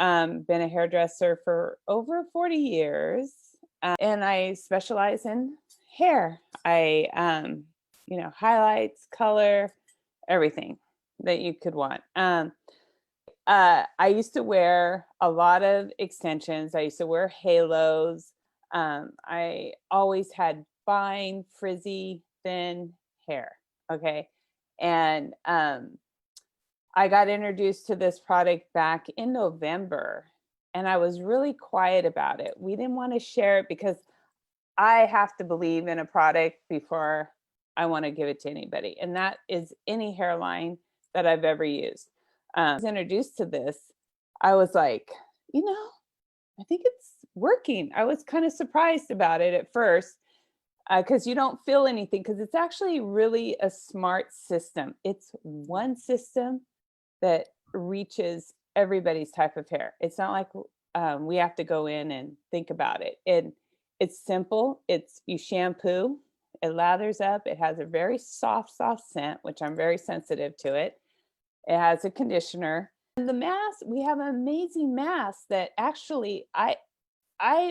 Been a hairdresser for over 40 years, and I specialize in hair. Highlights, color, everything that you could want. I used to wear a lot of extensions. I used to wear halos. I always had fine, frizzy, thin hair. Okay. And I got introduced to this product back in November, and I was really quiet about it. We didn't want to share it because I have to believe in a product before I want to give it to anybody. And that is any hairline that I've ever used. I was introduced to this. I was like, I think it's working. I was kind of surprised about it at first because you don't feel anything, because it's actually really a smart system. It's one system that reaches everybody's type of hair. It's not like we have to go in and think about it. It's simple. You shampoo, it lathers up. It has a very soft scent, which I'm very sensitive to it. It has a conditioner. And the mask, we have an amazing mask that actually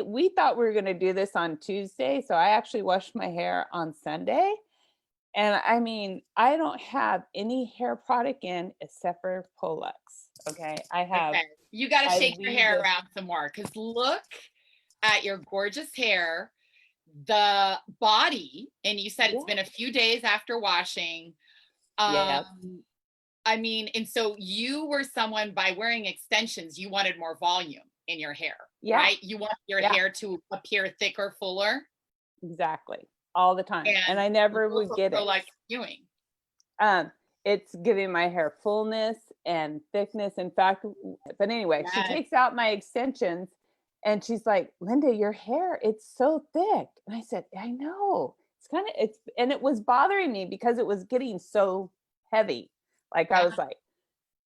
we thought we were going to do this on Tuesday. So I actually washed my hair on Sunday. And I mean, I don't have any hair product in except for ProLuxe. Okay. You got to shake your hair around some more, because look at your gorgeous hair, the body. And you said it's been a few days after washing. I mean, and so you were someone, by wearing extensions, you wanted more volume in your hair, right? You want your hair to appear thicker, fuller. Exactly. All the time. And I never would get it. Like doing. It's giving my hair fullness and thickness. In fact, but anyway, she takes out my extensions and she's like, Linda, your hair, it's so thick. And I said, I know. And it was bothering me because it was getting so heavy. Like I was like,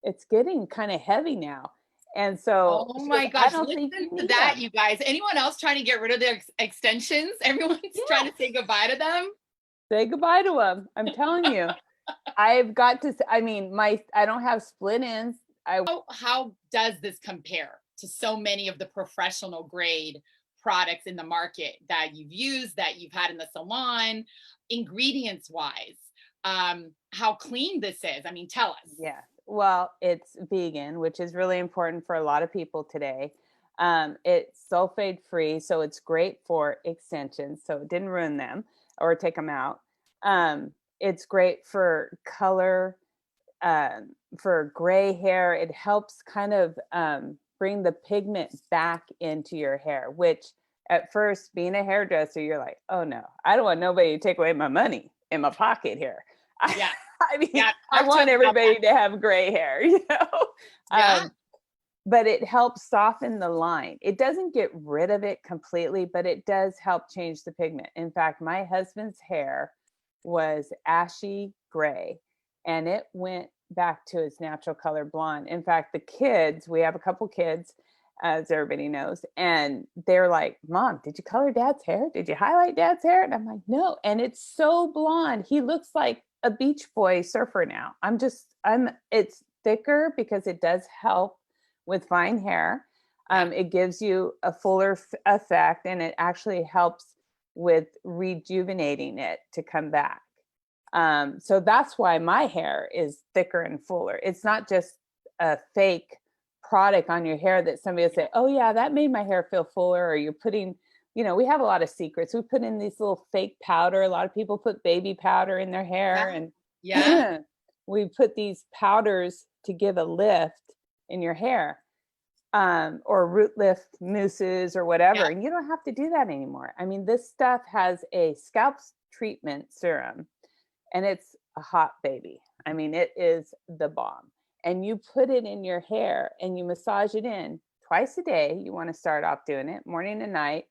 it's getting kind of heavy now. And so, oh my gosh, listen to that, you guys. Anyone else trying to get rid of their extensions? Everyone's trying to say goodbye to them. Say goodbye to them. I'm telling you. I've got to, I don't have split ends. How does this compare to so many of the professional grade products in the market that you've used, that you've had in the salon, ingredients wise? How clean this is? I mean, tell us. Yeah. Well, it's vegan, which is really important for a lot of people today. It's sulfate free, so it's great for extensions. So it didn't ruin them or take them out. It's great for color, for gray hair. It helps kind of bring the pigment back into your hair, which at first, being a hairdresser, you're like, oh no, I don't want nobody to take away my money in my pocket here. Yeah. I want everybody to have gray hair, but it helps soften the line. It doesn't get rid of it completely, but it does help change the pigment. In fact, my husband's hair was ashy gray and it went back to its natural color blonde. In fact, the kids, we have a couple kids, as everybody knows, and they're like, Mom, did you color Dad's hair? Did you highlight Dad's hair? And I'm like, no. And it's so blonde. He looks like a beach boy surfer now. It's thicker because it does help with fine hair. It gives you a fuller effect, and it actually helps with rejuvenating it to come back. So that's why my hair is thicker and fuller. It's not just a fake product on your hair that somebody will say, oh yeah, that made my hair feel fuller. Or you're putting, we have a lot of secrets. We put in these little fake powder. A lot of people put baby powder in their hair, and we put these powders to give a lift in your hair, or root lift mousses or whatever. And you don't have to do that anymore. I mean, this stuff has a scalp treatment serum, and it's a hot baby. I mean, it is the bomb. And you put it in your hair and you massage it in twice a day. You want to start off doing it morning and night.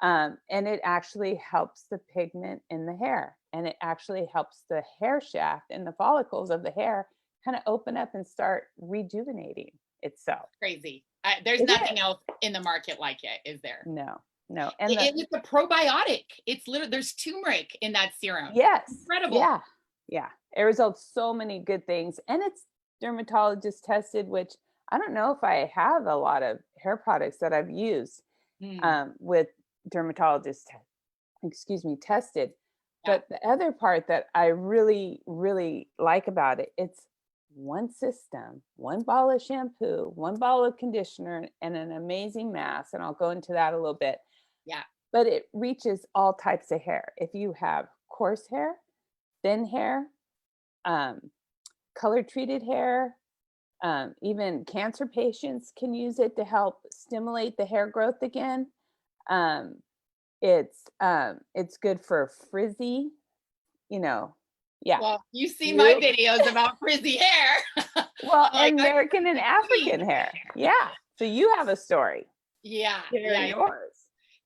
And it actually helps the pigment in the hair. And it actually helps the hair shaft and the follicles of the hair kind of open up and start rejuvenating itself. Crazy. There's nothing else in the market like it, is there? No. And it's a probiotic. It's literally, there's turmeric in that serum. Yes. Incredible. Yeah. It results so many good things. And it's dermatologist tested, which I don't know if I have a lot of hair products that I've used Mm, with dermatologists, excuse me, tested. yeah. But the other part that I really, really like about it, it's one system, one bottle of shampoo, one bottle of conditioner, and an amazing mask. And I'll go into that a little bit. Yeah. But it reaches all types of hair. If you have coarse hair, thin hair, um, color treated hair, even cancer patients can use it to help stimulate the hair growth again. Um, it's good for frizzy, you know. Yeah. Well, you see my You videos about frizzy hair. well, I'm like, and I'm American and frizzy African queen. hair. Yeah. So you have a story. Yeah, Share yeah, yours.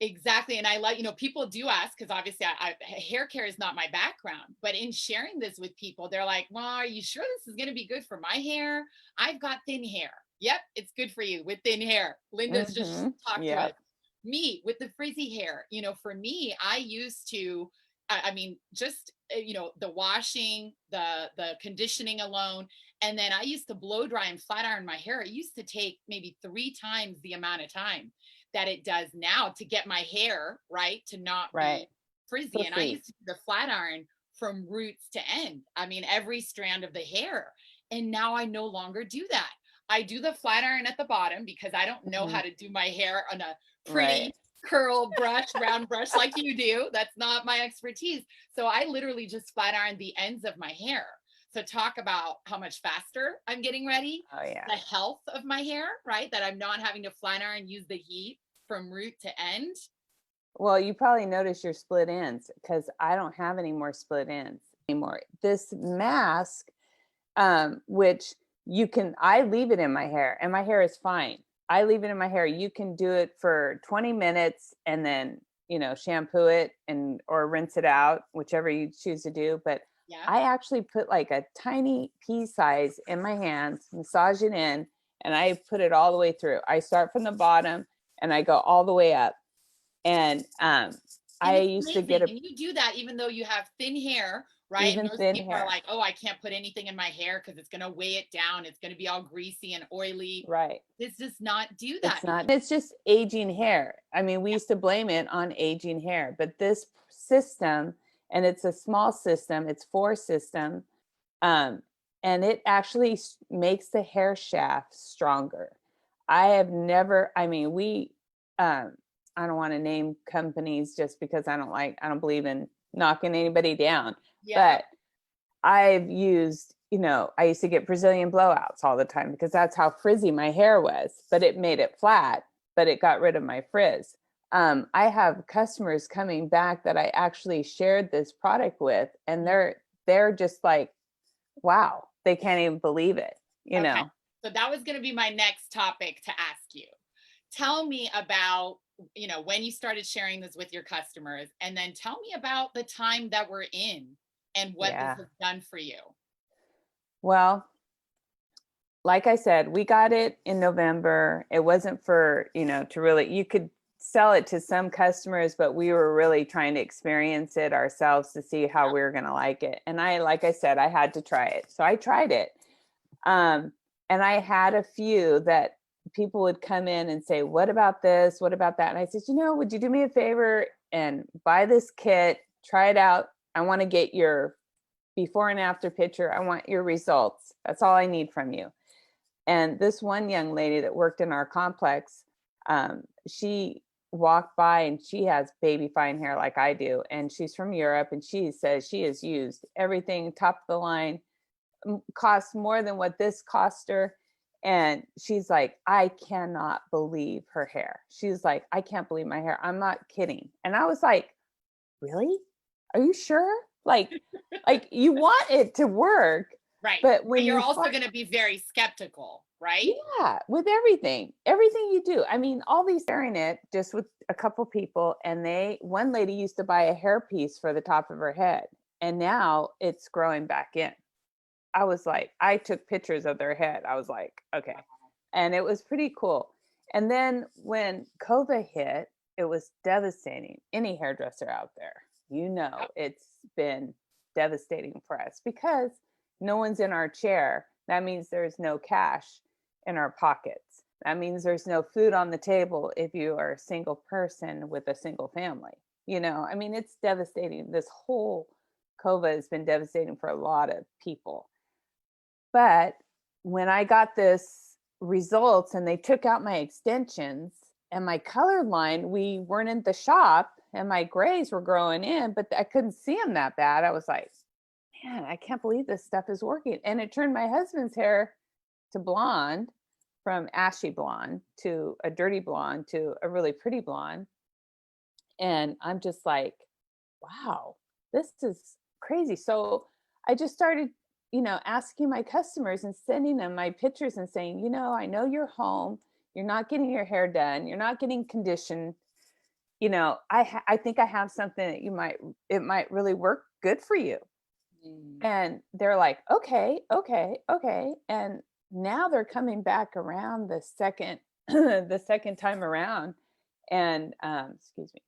exactly. And I like, people do ask because obviously hair care is not my background, but in sharing this with people, they're like, well, are you sure this is going to be good for my hair? I've got thin hair. Yep, it's good for you with thin hair. Linda's just talked to us. Yep. Me with the frizzy hair, for me, I used to, I mean, just, the washing, the conditioning alone. And then I used to blow dry and flat iron my hair. It used to take maybe 3 times the amount of time that it does now to get my hair right to not Right. be frizzy. And I Fluffy. used to do the flat iron from roots to end. I mean, every strand of the hair. And now I no longer do that. I do the flat iron at the bottom because I don't know Hmm. how to do my hair on a Right. pretty curl brush, round brush like you do. That's not my expertise. So I literally just flat iron the ends of my hair. So talk about how much faster I'm getting ready, Oh yeah. the health of my hair, right? That I'm not having to flat iron, use the heat from root to end. Well, you probably notice your split ends because I don't have any more split ends anymore. This mask, which I leave it in my hair and my hair is fine. I leave it in my hair. You can do it for 20 minutes and then, shampoo it or rinse it out, whichever you choose to do. But Yeah. I actually put like a tiny pea size in my hands, massage it in, and I put it all the way through. I start from the bottom and I go all the way up. And And I it's used to get amazing. a And you do that even though you have thin hair, right? And even most thin people are hair. like, oh, I can't put anything in my hair because it's going to weigh it down. It's going to be all greasy and oily. Right. This does not do that It's not, anymore. it's just aging hair. I mean, we used to blame it on aging hair, but this system, and it's a small system, it's 4 system, um, and it actually makes the hair shaft stronger. I have never, I mean, um, I don't want to name companies just because I don't believe in knocking anybody down, Yeah. but I've used, I used to get Brazilian blowouts all the time because that's how frizzy my hair was, but it made it flat, but it got rid of my frizz. I have customers coming back that I actually shared this product with, and they're just like, wow, they can't even believe it, you Okay. know. So that was going to be my next topic to ask you. Tell me about, when you started sharing this with your customers, and then tell me about the time that we're in and what this Yeah. has done for you. Well, like I said, we got it in November. It wasn't for, to really, you could sell it to some customers, but we were really trying to experience it ourselves to see how we were going to like it. And like I said, I had to try it. So I tried it. Um, and I had a few that people would come in and say, what about this? What about that? And I said, would you do me a favor and buy this kit, try it out. I want to get your before and after picture. I want your results. That's all I need from you. And this one young lady that worked in our complex, she walked by and she has baby fine hair like I do. And she's from Europe and she says she has used everything top of the line, costs more than what this cost her. And she's like, I cannot believe her hair. She's like, I can't believe my hair. I'm not kidding. And I was like, really? Are you sure? Like you want it to work, Right. but But when you're you also find going to be very skeptical, right? yeah, with everything you do. I mean, all these sharing it just with a couple people, and one lady used to buy a hairpiece for the top of her head, and now it's growing back in. I was like, I took pictures of their head. I was like, okay, and it was pretty cool. And then when COVID hit, it was devastating. Any hairdresser out there, Yep. it's been devastating for us because no one's in our chair. That means there's no cash. in our pockets. That means there's no food on the table if you are a single person with a single family. I mean, it's devastating. This whole COVID has been devastating for a lot of people. But when I got this results and they took out my extensions and my color line, we weren't in the shop and my grays were growing in, but I couldn't see them that bad. I was like, man, I can't believe this stuff is working. And it turned my husband's hair to blonde, from ashy blonde to a dirty blonde to a really pretty blonde. And I'm just like, wow, this is crazy. So I just started, asking my customers and sending them my pictures and saying, I know you're home, you're not getting your hair done, you're not getting conditioned. I think I have something that it might really work good for you. And they're like, okay, okay, okay. And now they're coming back around the second, the second time around. And, excuse me.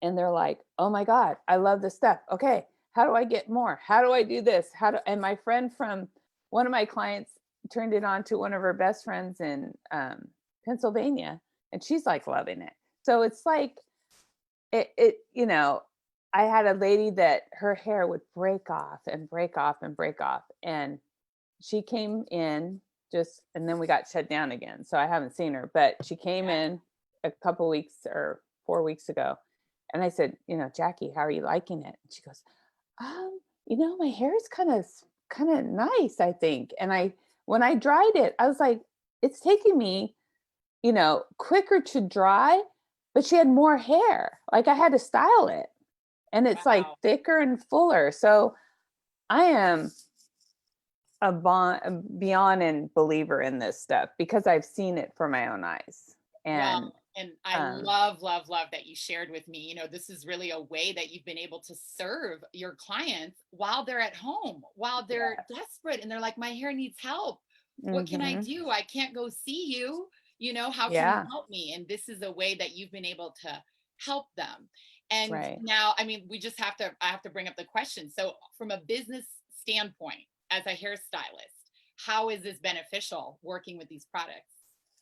And they're like, oh my God, I love this stuff. Okay, how do I get more? How do I do this? And my friend from one of my clients turned it on to one of her best friends in Pennsylvania, and she's like loving it. So it's like, I had a lady that her hair would break off and break off and break off. And she came in and then we got shut down again. So I haven't seen her, but she came in a couple weeks or 4 weeks ago. And I said, Jackie, how are you liking it? And she goes, my hair is kind of nice, I think. And when I dried it, I was like, it's taking me, quicker to dry, but she had more hair. Like I had to style it. And it's like thicker and fuller. So I am a beyond and believer in this stuff because I've seen it for my own eyes. And I love that you shared with me, this is really a way that you've been able to serve your clients while they're at home, while they're desperate and they're like, my hair needs help. What can I do? I can't go see you. How can you help me? And this is a way that you've been able to help them. And now, I mean, I have to bring up the question. So from a business standpoint, as a hairstylist, how is this beneficial working with these products?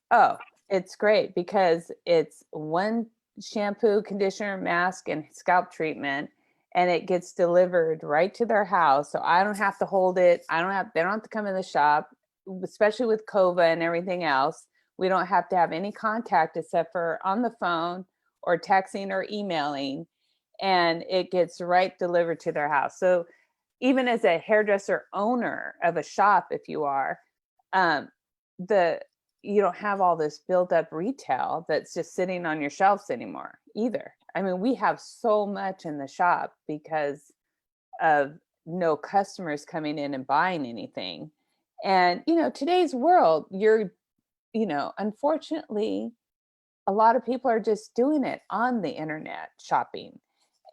Oh, it's great because it's one shampoo, conditioner, mask, and scalp treatment, and it gets delivered right to their house. So I don't have to hold it. They don't have to come in the shop, especially with COVID and everything else. We don't have to have any contact except for on the phone or texting or emailing, and it gets right delivered to their house. So even as a hairdresser owner of a shop, if you are, you don't have all this built up retail that's just sitting on your shelves anymore either. I mean, we have so much in the shop because of no customers coming in and buying anything. And, today's world, unfortunately, a lot of people are just doing it on the internet shopping.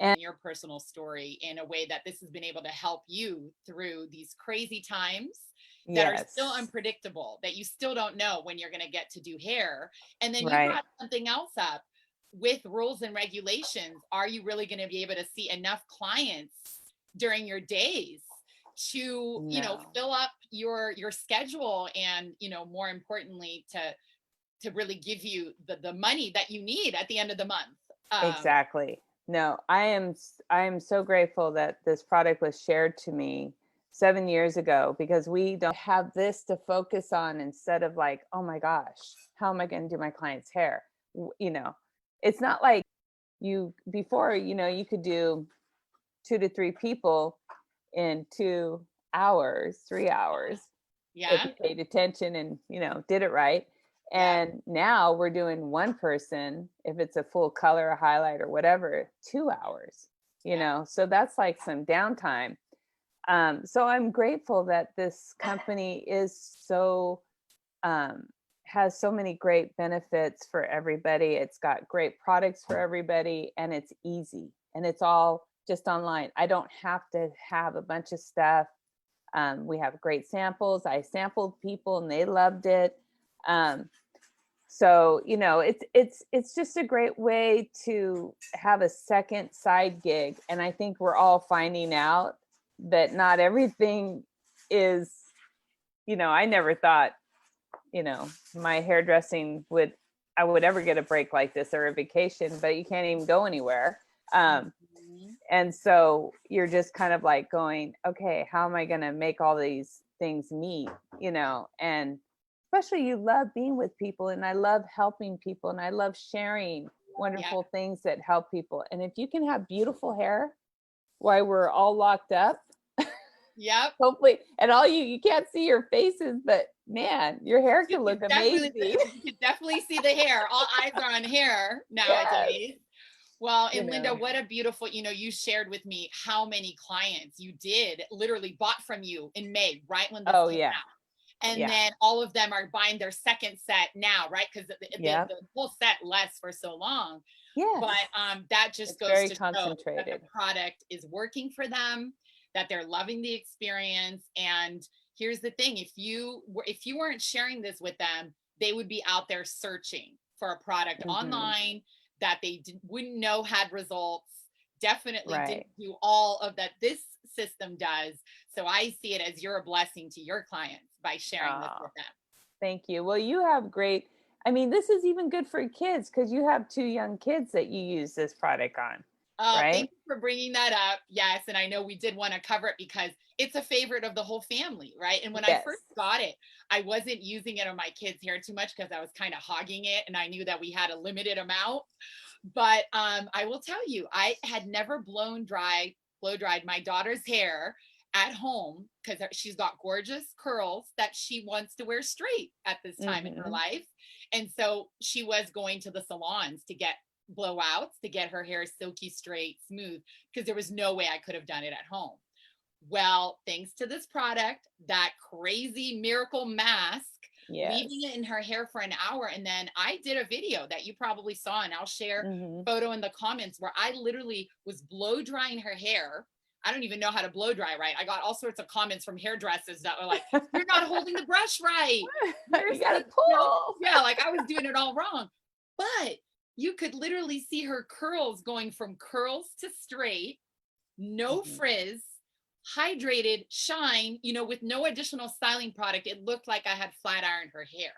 And your personal story in a way that this has been able to help you through these crazy times that are still unpredictable, that you still don't know when you're going to get to do hair. And then you brought something else up with rules and regulations. Are you really going to be able to see enough clients during your days to, fill up your schedule and, more importantly, to really give you the money that you need at the end of the month? Exactly. No, I am so grateful that this product was shared to me 7 years ago, because we don't have this to focus on instead of like, oh my gosh, how am I going to do my client's hair? It's not like before, you could do 2 to 3 people in 2 hours, 3 hours. If you paid attention and, did it right. And now we're doing one person, if it's a full color, a highlight or whatever, 2 hours, so that's like some downtime. So I'm grateful that this company is has so many great benefits for everybody. It's got great products for everybody, and it's easy, and it's all just online. I don't have to have a bunch of stuff. We have great samples. I sampled people and they loved it. So, it's just a great way to have a second side gig. And I think we're all finding out that not everything is, I never thought, my hairdressing I would ever get a break like this or a vacation, but you can't even go anywhere. Mhm. And so you're just kind of like going, okay, how am I going to make all these things meet, and especially you love being with people, and I love helping people, and I love sharing Yeah. wonderful things that help people. And if you can have beautiful hair while we're all locked up, Yep. hopefully, and all you can't see your faces, but man, your hair You can look can definitely, amazing. you can definitely see the hair. All eyes are on hair Yes, nowadays. Well, you and Linda, know. what a beautiful, you shared with me how many clients you did literally bought from you in May, right when this Oh came yeah, out. And yeah, then all of them are buying their second set now, right? Because yeah, the whole set lasts for so long. But yes. that just It's goes very to show that the concentrated. product is working for them, that they're loving the experience. And here's the thing: if you weren't sharing this with them, they would be out there searching for a product Hmm. online that they wouldn't know had results. Definitely didn't Right. do all of that this system does. So I see it as you're a blessing to your clients by sharing this Oh, with them. thank you. Well, you have great. I mean, this is even good for kids because you have two young kids that you use this product on, Thank right? you for bringing that up. Yes, and I know we did want to cover it because it's a favorite of the whole family, right? And when I Yes. first got it, I wasn't using it on my kids' hair too much because I was kind of hogging it, and I knew that we had a limited amount. But I will tell you, I had never blow dried my daughter's hair at home because she's got gorgeous curls that she wants to wear straight at this time in her Hmm. life. And so she was going to the salons to get blowouts to get her hair silky straight, smooth, because there was no way I could have done it at home. Well, thanks to this product, that crazy miracle mask, leaving Yes. it in her hair for an hour. And then I did a video that you probably saw, and I'll share Hmm. photo in the comments where I literally was blow drying her hair. I don't even know how to blow dry right. I got all sorts of comments from hairdressers that were like, "You're not holding the brush right. You're, You gotta you know, pull. yeah, like I was doing it all wrong." But you could literally see her curls going from curls to straight, no Hmm. frizz, hydrated, shine, with no additional styling product. It looked like I had flat ironed her hair.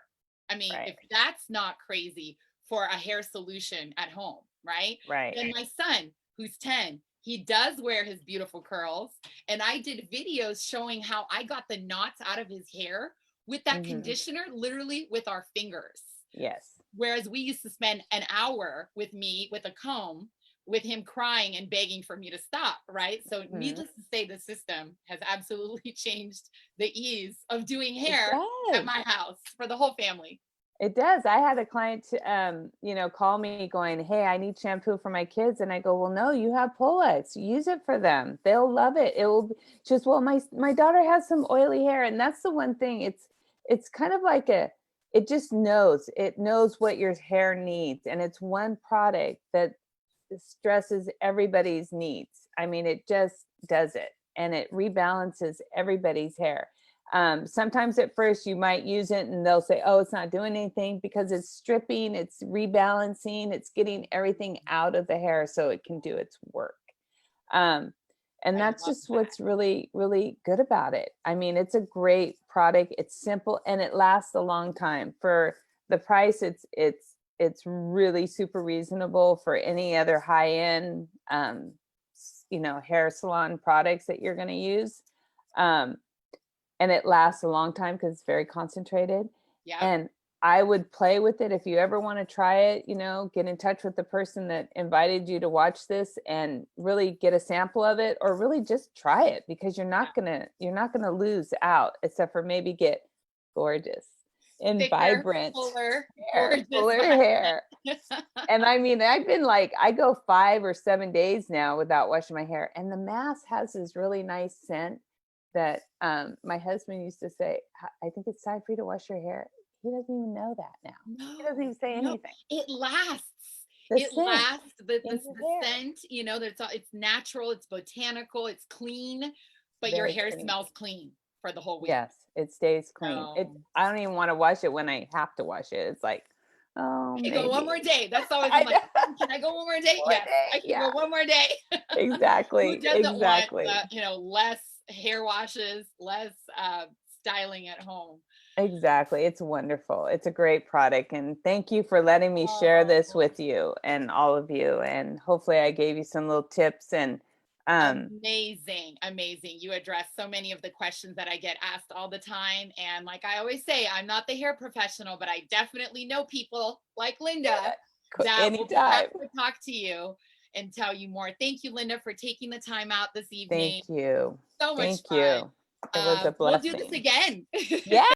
I mean, Right. if that's not crazy for a hair solution at home, right? Right. Then my son, who's 10, he does wear his beautiful curls. And I did videos showing how I got the knots out of his hair with that Hmm. conditioner, literally with our fingers. Yes. Whereas we used to spend an hour with me with a comb, with him crying and begging for me to stop, right? So, Hmm. needless to say, the system has absolutely changed the ease of doing It hair at does. my house for the whole family. It does. I had a client, call me going, "Hey, I need shampoo for my kids," and I go, "Well, no, you have ProLuxe. Use it for them. They'll love it. It will." Just, well, my daughter has some oily hair, and that's the one thing. It's kind of like it just knows. It knows what your hair needs, and it's one product that stresses everybody's needs. I mean, it just does it, and it rebalances everybody's hair. Sometimes at first you might use it and they'll say, "Oh, it's not doing anything," because it's stripping, it's rebalancing, it's getting everything out of the hair so it can do its work. Um, and I that's love just that. what's really, really good about it. I mean, it's a great product. It's simple and it lasts a long time. For the price, it's really super reasonable for any other high end, hair salon products that you're going to use. Um, and it lasts a long time because it's very concentrated. Yep. And I would play with it. If you ever want to try it, get in touch with the person that invited you to watch this and really get a sample of it, or really just try it, because you're not gonna lose out, except for maybe get gorgeous and Thicker, vibrant fuller, hair, gorgeous. fuller hair. And I mean, I've been like, I go 5 or 7 days now without washing my hair. And the mask has this really nice scent that my husband used to say, "I think it's time for you to wash your hair." He doesn't even know that now. He doesn't No, even say no, anything. it lasts. The It scent lasts. The in the, his the hair, scent, it's natural, it's botanical, it's clean, but your very hair clean. smells clean for the whole week. Yes, it stays clean. So I don't even want to wash it when I have to wash it. It's like, oh, I go one maybe. more day. That's always I'm I like, know. can I go one more day? One Yes, day. I can Yeah, go one more day. Who exactly. doesn't want Exactly. less hair washes, less styling at home. Exactly. It's wonderful. It's a great product. And thank you for letting me share this Oh, with you and all of you. And hopefully I gave you some little tips and amazing, amazing. You address so many of the questions that I get asked all the time. And like I always say, I'm not the hair professional, but I definitely know people like Linda that will be anytime. happy to talk to you and tell you more. Thank you, Linda, for taking the time out this evening. Thank you. So much Thank fun. you. It was a We'll do this blessing. again. Yeah.